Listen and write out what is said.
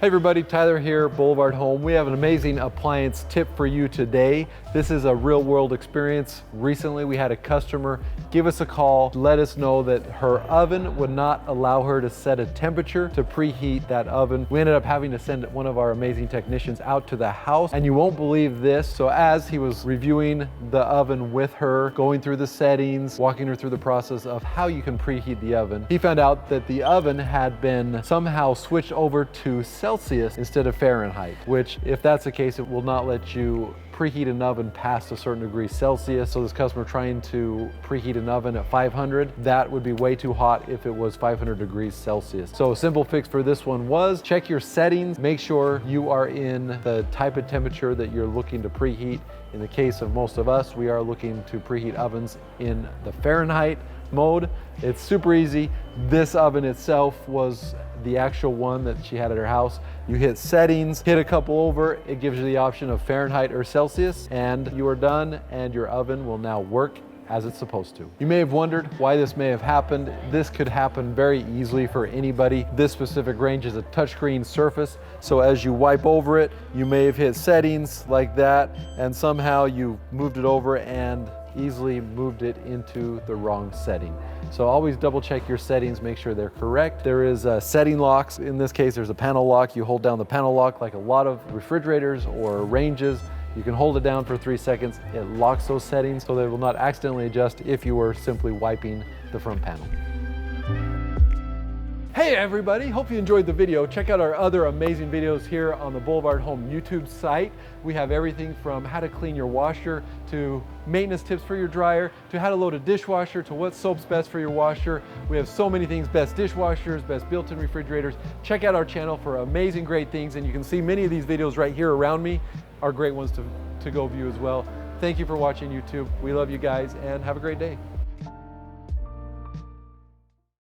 Hey everybody, Tyler here, Boulevard Home. We have an amazing appliance tip for you today. This is a real world experience. Recently we had a customer give us a call, let us know that her oven would not allow her to set a temperature to preheat that oven. We ended up having to send one of our amazing technicians out to the house, and you won't believe this. So as he was reviewing the oven with her, going through the settings, walking her through the process of how you can preheat the oven, he found out that the oven had been somehow switched over to Celsius instead of Fahrenheit, which if that's the case, it will not let you preheat an oven past a certain degree Celsius. So this customer trying to preheat an oven at 500, that would be way too hot if it was 500 degrees Celsius. So a simple fix for this one was check your settings, make sure you are in the type of temperature that you're looking to preheat. In the case of most of us, we are looking to preheat ovens in the Fahrenheit mode. It's super easy. This oven itself was the actual one that she had at her house. You hit settings, hit a couple over, it gives you the option of Fahrenheit or Celsius, and you are done, and your oven will now work as it's supposed to. You may have wondered why this may have happened. This could happen very easily for anybody. This specific range is a touchscreen surface, so as you wipe over it, you may have hit settings like that, and somehow you moved it over and easily moved it into the wrong setting. So always double check your settings, make sure they're correct. There is setting locks. In this case, there's a panel lock. You hold down the panel lock like a lot of refrigerators or ranges. You can hold it down for 3 seconds. It locks those settings so that it will not accidentally adjust if you were simply wiping the front panel. Hey everybody, hope you enjoyed the video. Check out our other amazing videos here on the Boulevard Home YouTube site. We have everything from how to clean your washer to maintenance tips for your dryer to how to load a dishwasher to what soap's best for your washer. We have so many things, best dishwashers, best built-in refrigerators. Check out our channel for amazing great things, and you can see many of these videos right here around me are great ones to go view as well. Thank you for watching YouTube. We love you guys and have a great day.